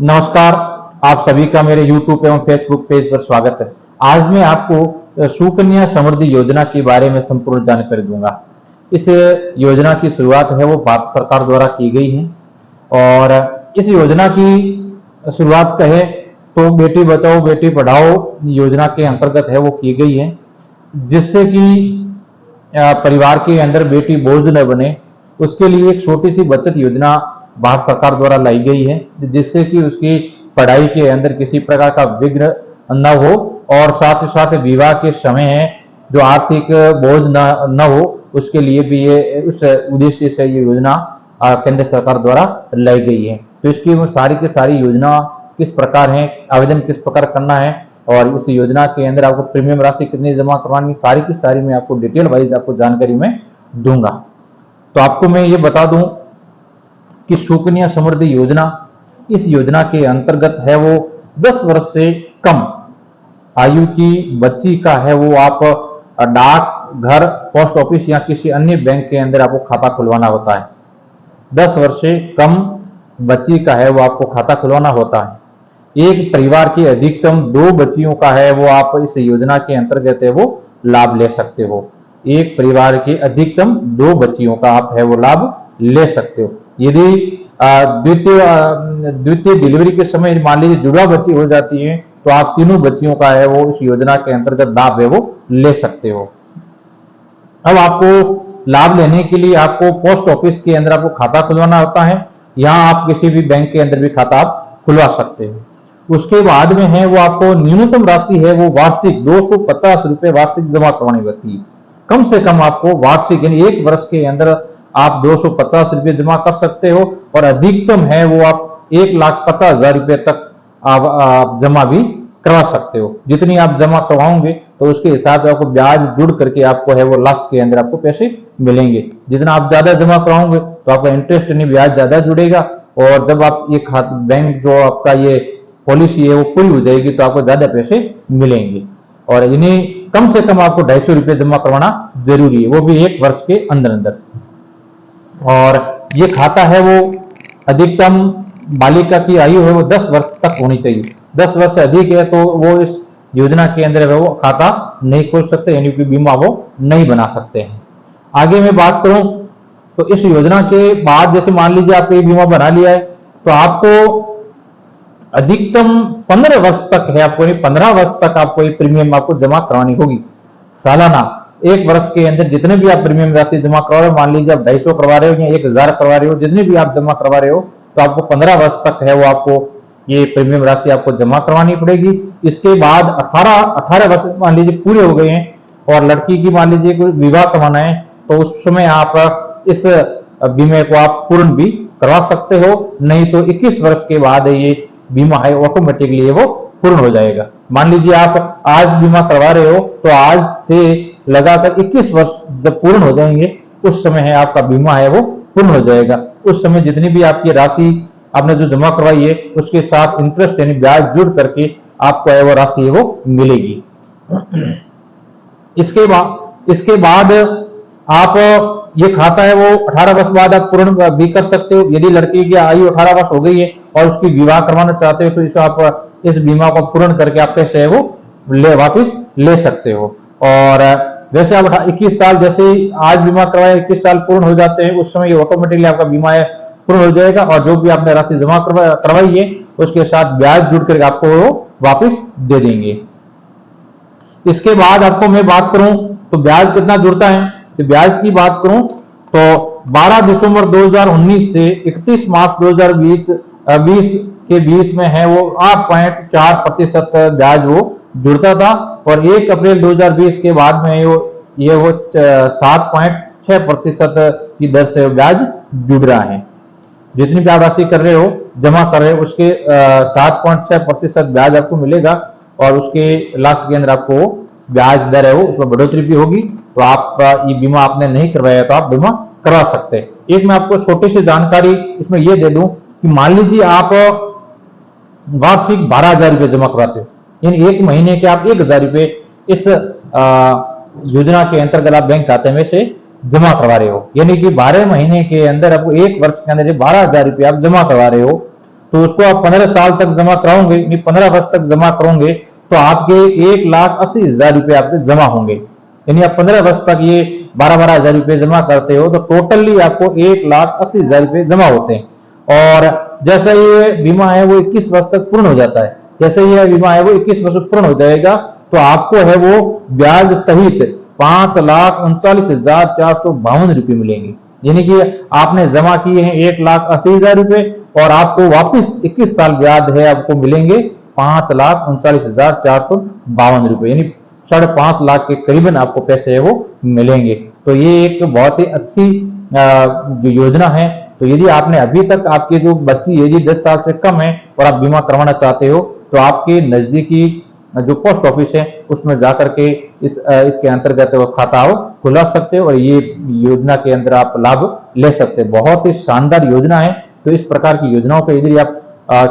नमस्कार। आप सभी का मेरे YouTube एवं Facebook पेज पर स्वागत है। आज मैं आपको सुकन्या समृद्धि योजना के बारे में संपूर्ण जानकारी दूंगा। इस योजना की शुरुआत है वो भारत सरकार द्वारा की गई है और इस योजना की शुरुआत कहे तो बेटी बचाओ बेटी पढ़ाओ योजना के अंतर्गत है वो की गई है, जिससे कि परिवार के अंदर बेटी बोझ न बने, उसके लिए एक छोटी सी बचत योजना भारत सरकार द्वारा लाई गई है, जिससे कि उसकी पढ़ाई के अंदर किसी प्रकार का विघ्न न हो और साथ ही साथ विवाह के समय है जो आर्थिक बोझ न हो, उसके लिए भी ये उस उद्देश्य से ये योजना केंद्र सरकार द्वारा लाई गई है। तो इसकी सारी की सारी योजना किस प्रकार है, आवेदन किस प्रकार करना है और इस योजना के अंदर आपको प्रीमियम राशि कितनी जमा करवानी, सारी की सारी मैं आपको डिटेल वाइज आपको जानकारी में दूंगा। तो आपको मैं ये बता दूं कि सुकन्या समृद्धि योजना, इस योजना के अंतर्गत है वो 10 वर्ष से कम आयु की बच्ची का है वो आप डाक घर, पोस्ट ऑफिस या किसी अन्य बैंक के अंदर आपको खाता खुलवाना होता है। 10 वर्ष से कम बच्ची का है वो आपको खाता खुलवाना होता है। एक परिवार की अधिकतम 2 बच्चियों का है वो आप इस योजना के अंतर्गत है वो लाभ ले सकते हो। एक परिवार की अधिकतम 2 बच्चियों का आप है वो लाभ ले सकते हो। यदि द्वितीय डिलीवरी के समय मान लीजिए जुड़वा बच्ची हो जाती है तो आप तीनों बच्चियों का है वो इस योजना के अंतर्गत लाभ है वो ले सकते हो। अब आपको लाभ लेने के लिए आपको पोस्ट ऑफिस के अंदर आपको खाता खुलवाना होता है, यहाँ आप किसी भी बैंक के अंदर भी खाता आप खुलवा सकते हो। उसके बाद में है वो आपको न्यूनतम राशि है वो वार्षिक 250 रुपए वार्षिक जमा करवानी होती है। कम से कम आपको वार्षिक यानी 1 वर्ष के अंदर आप 250 रुपये जमा कर सकते हो और अधिकतम है वो आप 1,50,000 रुपये तक आप जमा भी करवा सकते हो। जितनी आप जमा करवाओगे तो उसके हिसाब से आपको ब्याज जुड़ करके आपको है वो लास्ट के अंदर आपको पैसे मिलेंगे। जितना आप ज्यादा जमा कराओगे तो आपका इंटरेस्ट यानी ब्याज ज्यादा जुड़ेगा और जब आप ये बैंक जो आपका ये पॉलिसी है वो पूरी हो जाएगी तो आपको ज्यादा पैसे मिलेंगे। और इन्हें कम से कम आपको 250 रुपये जमा करवाना जरूरी है, वो भी 1 वर्ष के अंदर अंदर। और ये खाता है वो अधिकतम बालिका की आयु है वो 10 वर्ष तक होनी चाहिए। 10 वर्ष से अधिक है तो वो इस योजना के अंदर वो खाता नहीं खोल सकते, यानी कि बीमा वो नहीं बना सकते हैं। आगे मैं बात करूं तो इस योजना के बाद जैसे मान लीजिए आपने बीमा बना लिया है तो आपको अधिकतम 15 वर्ष तक है आपको 15 वर्ष तक आपको ये प्रीमियम आपको जमा करवानी होगी सालाना। 1 वर्ष के अंदर जितने भी आप प्रीमियम राशि जमा करवा रहे हो, मान लीजिए आप 250 करवा रहे हो या 1000 करवा रहे हो, जितने भी आप जमा करवा रहे हो तो आपको 15 वर्ष तक है वो आपको ये प्रीमियम राशि आपको जमा करवानी पड़ेगी। इसके बाद 18 वर्ष मान लीजिए पूरे हो गए हैं और लड़की की मान लीजिए कोई विवाह करवाना है तो उस समय आप इस बीमे को आप पूर्ण भी करवा सकते हो, नहीं तो 21 वर्ष के बाद ये बीमा है ऑटोमेटिकली वो पूर्ण हो जाएगा। मान लीजिए आप आज बीमा करवा रहे हो तो आज से लगातार 21 वर्ष जब पूर्ण हो जाएंगे उस समय है आपका बीमा है वो पूर्ण हो जाएगा। उस समय जितनी भी आपकी राशि आपने जो जमा करवाई है उसके साथ इंटरेस्ट यानी ब्याज जुड़ करके आपको है वो राशि है वो मिलेगी। इसके बाद आप ये खाता है वो 18 वर्ष बाद आप पूर्ण भी कर सकते हो। यदि लड़की की आयु 18 वर्ष हो गई है और उसकी विवाह करवाना चाहते हो तो इसे आप इस बीमा को पूर्ण करके आप पैसे है वो वापिस ले सकते हो। और वैसे आप 21 साल जैसे आज बीमा करवाए 21 साल पूर्ण हो जाते हैं उस समय ऑटोमेटिकली आपका बीमा है पूर्ण हो जाएगा और जो भी आपने राशि जमा करवाई है उसके साथ ब्याज जुड़ करके आपको वो वापिस दे देंगे। इसके बाद आपको मैं बात करूं तो ब्याज कितना जुड़ता है, तो ब्याज की बात करूं तो 12 दिसंबर 2019 से 31 मार्च 2020 के बीच में है वो 8.4% ब्याज वो जुड़ता था और 1 अप्रैल 2020 के बाद में ये वो 7.6% की दर से ब्याज जुड़ रहा है। जितनी भी आप राशि कर रहे हो जमा कर रहे हो उसके 7.6% ब्याज आपको मिलेगा और उसके लास्ट के अंदर आपको ब्याज दर है वो उसमें बढ़ोतरी भी होगी। तो आप ये बीमा आपने नहीं करवाया तो आप बीमा करवा सकते हैं। एक मैं आपको छोटी सी जानकारी इसमें ये दे दूं कि मान लीजिए आप वार्षिक 12,000 रुपये जमा करवाते हो, यानी 1 महीने के आप 1,000 रुपये इस योजना के अंतर्गत आप बैंक खाते में से जमा करवा रहे हो, यानी कि 12 महीने के अंदर आपको 1 वर्ष के अंदर 12,000 रुपये आप जमा करवा रहे हो तो उसको आप 15 साल तक जमा कराओगे, 15 वर्ष तक जमा करोगे, तो आपके 1,80,000 रुपए आपके जमा होंगे। यानी आप 15 वर्ष तक ये 12-12 हजार रुपए जमा करते हो, तो टोटली आपको 1,80,000 रुपए जमा होते हैं। और जैसा ये बीमा है वो 21 वर्ष तक पूर्ण हो जाता है, जैसे ये बीमा है वो 21 वर्ष पूर्ण हो जाएगा, तो आपको है वो ब्याज सहित 5,39,452 रुपए मिलेंगे। यानी कि आपने जमा किए हैं 1,80,000 रुपए और आपको वापस 21 साल ब्याज है आपको मिलेंगे 5,39,452 रुपए, यानी 5.5 लाख के करीबन आपको पैसे है वो मिलेंगे। तो ये एक बहुत ही अच्छी जो योजना है। तो यदि आपने अभी तक आपके जो बच्ची यदि 10 साल से कम है और आप बीमा करवाना चाहते हो, तो आपके नजदीकी जो पोस्ट ऑफिस है उसमें जाकर के इसके अंतर्गत वो खाता हो खुला सकते हो और ये योजना के अंदर आप लाभ ले सकते हो। बहुत ही शानदार योजना है। तो इस प्रकार की योजनाओं पर यदि आप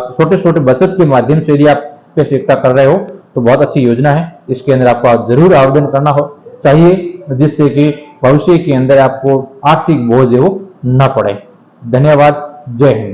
छोटे छोटे बचत के माध्यम से यदि आप पैसे इकट्ठा कर रहे हो तो बहुत अच्छी योजना है। इसके अंदर आपको जरूर आवेदन करना हो चाहिए, जिससे कि भविष्य के अंदर आपको आर्थिक बोझ है वो न पड़े। धन्यवाद। जय हिंद।